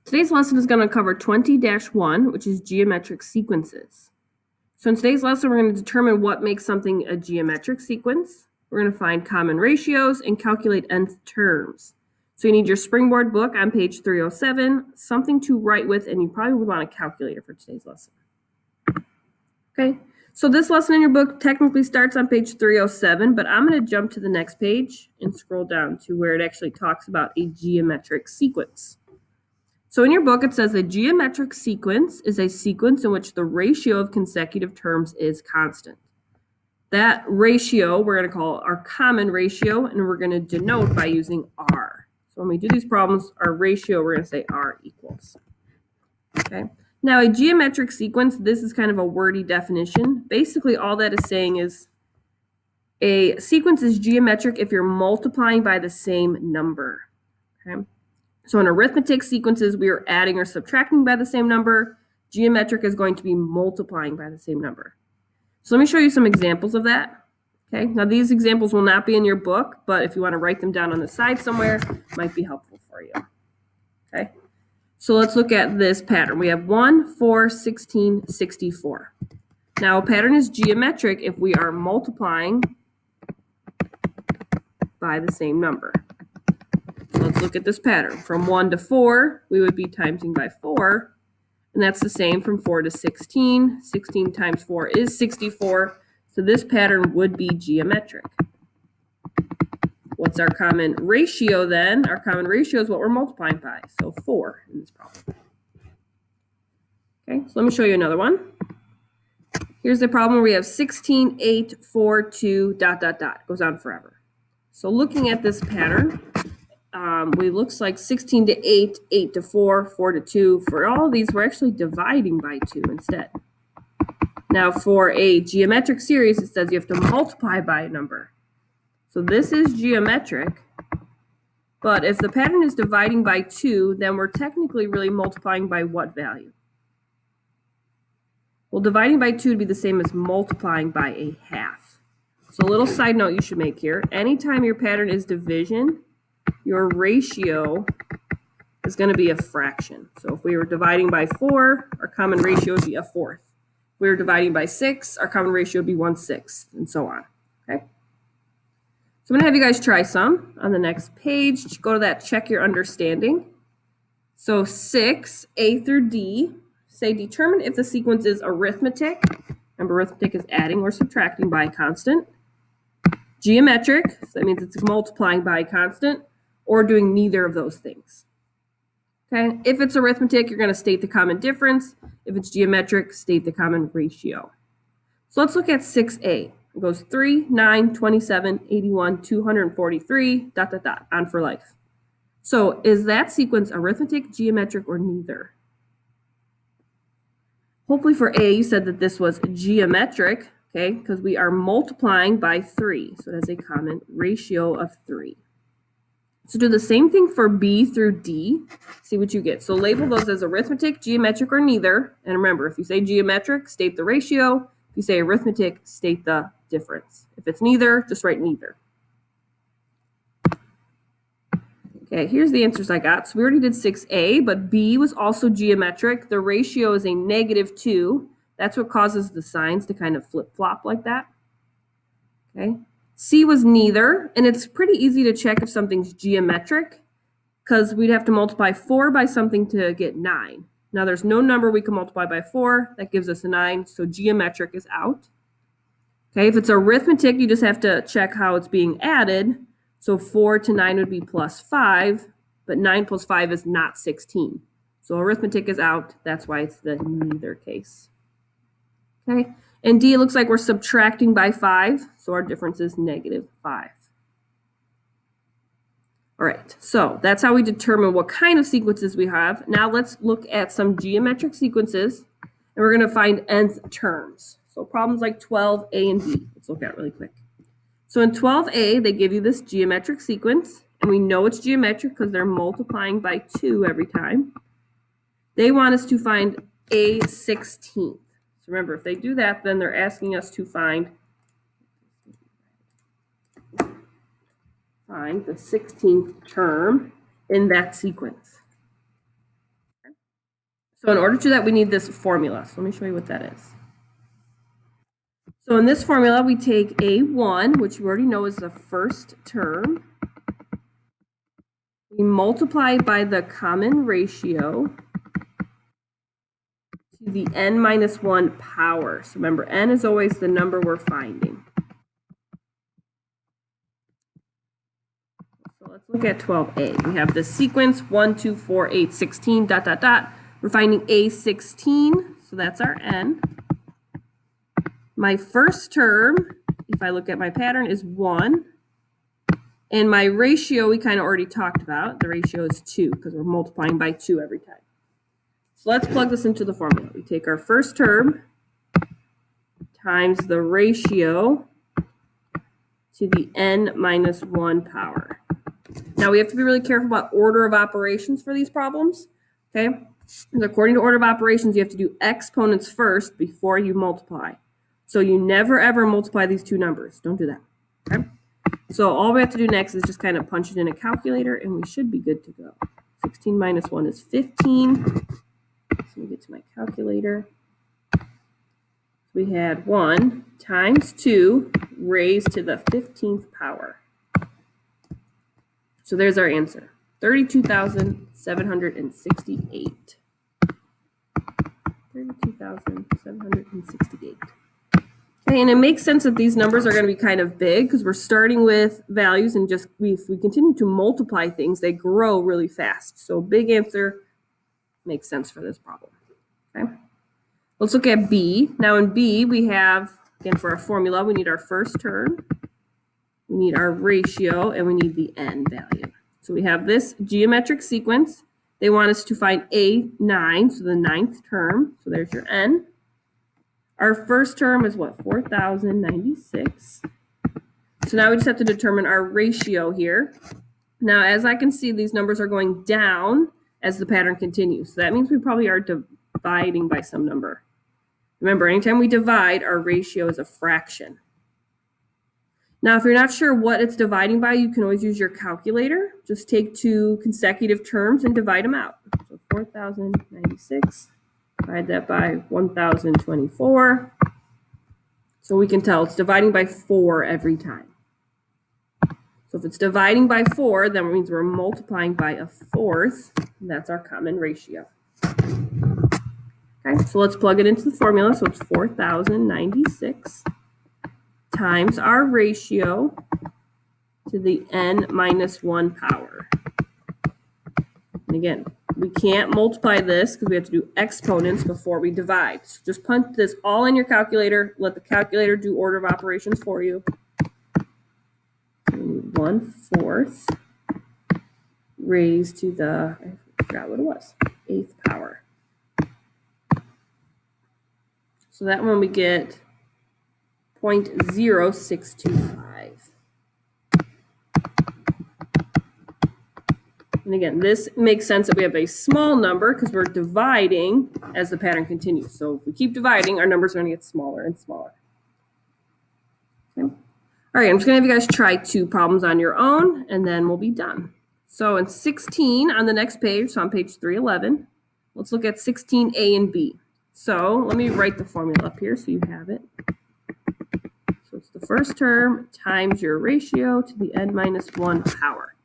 Today's lesson is going to cover 20-1, which is geometric sequences. So in today's lesson, we're going to determine what makes something a geometric sequence. We're going to find common ratios and calculate nth terms. So you need your Springboard book on page 307, something to write with, and you probably would want a calculator for today's lesson. Okay, so this lesson in your book technically starts on page 307, but I'm going to jump to the next page and scroll down to where it actually talks about a geometric sequence. So in your book, it says a geometric sequence is a sequence in which the ratio of consecutive terms is constant. That ratio we're going to call our common ratio, and we're going to denote by using R. So when we do these problems, our ratio, we're going to say R equals. Okay. Now, a geometric sequence, this is kind of a wordy definition. Basically, all that is saying is a sequence is geometric if you're multiplying by the same number. Okay. So in arithmetic sequences, we are adding or subtracting by the same number. Geometric is going to be multiplying by the same number. So let me show you some examples of that. Okay, now these examples will not be in your book, but if you want to write them down on the side somewhere, it might be helpful for you. Okay, so let's look at this pattern. We have 1, 4, 16, 64. Now a pattern is geometric if we are multiplying by the same number. So let's look at this pattern. From 1 to 4, we would be timesing by 4. And that's the same from 4 to 16. 16 times 4 is 64. So this pattern would be geometric. What's our common ratio then? Our common ratio is what we're multiplying by. So 4 in this problem. Okay, so let me show you another one. Here's the problem where we have 16, 8, 4, 2, ... Goes on forever. So looking at this pattern, it looks like 16 to 8, 8 to 4, 4 to 2. For all of these, we're actually dividing by 2 instead. Now, for a geometric series, it says you have to multiply by a number. So this is geometric, but if the pattern is dividing by 2, then we're technically really multiplying by what value? Well, dividing by 2 would be the same as multiplying by a half. So a little side note you should make here. Anytime your pattern is division, your ratio is going to be a fraction. So if we were dividing by 4, our common ratio would be a fourth. If we were dividing by 6, our common ratio would be 1/6, and so on. Okay. So I'm going to have you guys try some on the next page. Go to that check your understanding. So 6, A through D, say determine if the sequence is arithmetic. Remember, arithmetic is adding or subtracting by a constant. Geometric, so that means it's multiplying by a constant, or doing neither of those things. Okay, if it's arithmetic, you're going to state the common difference. If it's geometric, state the common ratio. So let's look at 6a. It goes 3, 9, 27, 81, 243, ... on for life. So is that sequence arithmetic, geometric, or neither? Hopefully for A, you said that this was geometric, okay, because we are multiplying by 3. So it has a common ratio of 3. So do the same thing for B through D. See what you get. So label those as arithmetic, geometric, or neither. And remember, if you say geometric, state the ratio. If you say arithmetic, state the difference. If it's neither, just write neither. Okay, here's the answers I got. So we already did 6a, but B was also geometric. The ratio is a -2. That's what causes the signs to kind of flip-flop like that. Okay. C was neither, and it's pretty easy to check if something's geometric because we'd have to multiply 4 by something to get 9. Now there's no number we can multiply by 4. That gives us a 9, so geometric is out. Okay, if it's arithmetic, you just have to check how it's being added. So 4 to 9 would be +5, but 9 plus 5 is not 16. So arithmetic is out. That's why it's the neither case. Okay. And D, it looks like we're subtracting by 5, so our difference is -5. All right, so that's how we determine what kind of sequences we have. Now let's look at some geometric sequences, and we're going to find nth terms. So problems like 12a and b, let's look at really quick. So in 12a, they give you this geometric sequence, and we know it's geometric because they're multiplying by 2 every time. They want us to find a 16th. Remember, if they do that, then they're asking us to find the 16th term in that sequence. So in order to do that, we need this formula. So let me show you what that is. So in this formula, we take A1, which we already know is the first term. We multiply by the common ratio to the n minus 1 power. So remember, n is always the number we're finding. So let's look at 12a. We have the sequence 1, 2, 4, 8, 16, dot, dot, dot. We're finding A16, so that's our n. My first term, if I look at my pattern, is 1. And my ratio, we kind of already talked about. The ratio is 2 because we're multiplying by 2 every time. So let's plug this into the formula. We take our first term times the ratio to the n minus 1 power. Now we have to be really careful about order of operations for these problems. Okay? Because according to order of operations, you have to do exponents first before you multiply. So you never ever multiply these two numbers. Don't do that. Okay? So all we have to do next is just kind of punch it in a calculator and we should be good to go. 16 minus 1 is 15. So let me get to my calculator. We had 1 times 2 raised to the 15th power. So there's our answer, 32,768. 32,768. Okay, and it makes sense that these numbers are going to be kind of big because we're starting with values and just if we continue to multiply things, they grow really fast. So big answer makes sense for this problem. Okay. Let's look at B. Now in B, we have, again, for our formula, we need our first term, we need our ratio, and we need the n value. So we have this geometric sequence. They want us to find A9, so the 9th term. So there's your n. Our first term is what? 4,096. So now we just have to determine our ratio here. Now, as I can see, these numbers are going down as the pattern continues. So that means we probably are dividing by some number. Remember, anytime we divide, our ratio is a fraction. Now, if you're not sure what it's dividing by, you can always use your calculator. Just take two consecutive terms and divide them out. So 4,096, divide that by 1,024. So we can tell it's dividing by 4 every time. So if it's dividing by 4, then it means we're multiplying by a fourth, and that's our common ratio. Okay, so let's plug it into the formula. So it's 4,096 times our ratio to the n minus 1 power. And again, we can't multiply this because we have to do exponents before we divide. So just punch this all in your calculator. Let the calculator do order of operations for you. 1/4 raised to the, I forgot what it was, 8th power. So that one we get 0.0625. And again, this makes sense that we have a small number because we're dividing as the pattern continues. So if we keep dividing, our numbers are going to get smaller and smaller. Okay. All right, I'm just going to have you guys try 2 problems on your own, and then we'll be done. So in 16 on the next page, so on page 311, let's look at 16a and b. So let me write the formula up here so you have it. So it's the first term times your ratio to the n minus 1 power.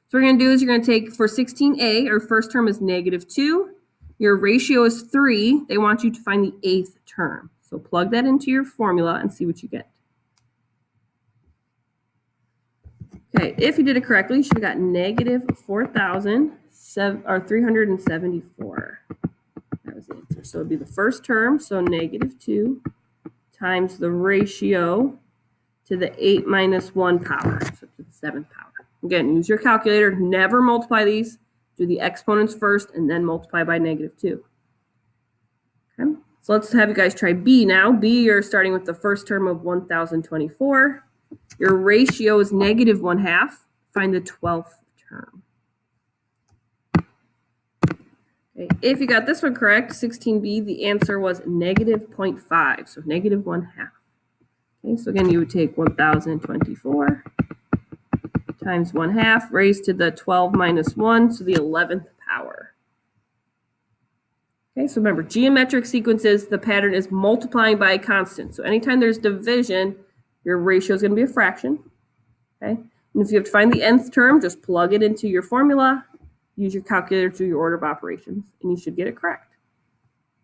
So what we're going to do is you're going to take, for 16a, our first term is -2. Your ratio is 3. They want you to find the 8th term. So plug that into your formula and see what you get. Okay, if you did it correctly, you should have got -4,374. That was the answer. So it would be the first term, so -2 times the ratio to the 8 minus 1 power, so to the 7th power. Again, use your calculator. Never multiply these. Do the exponents first and then multiply by -2. Okay, so let's have you guys try B now. B, you're starting with the first term of 1,024. Your ratio is -1/2. Find the 12th term. Okay, if you got this one correct, 16b, the answer was -0.5, so -1/2. Okay, so again, you would take 1,024 times 1/2 raised to the 12 minus 1, so the 11th power. Okay, so remember, geometric sequences, the pattern is multiplying by a constant. So anytime there's division, your ratio is going to be a fraction. Okay, and if you have to find the nth term, just plug it into your formula, use your calculator to do your order of operations, and you should get it correct.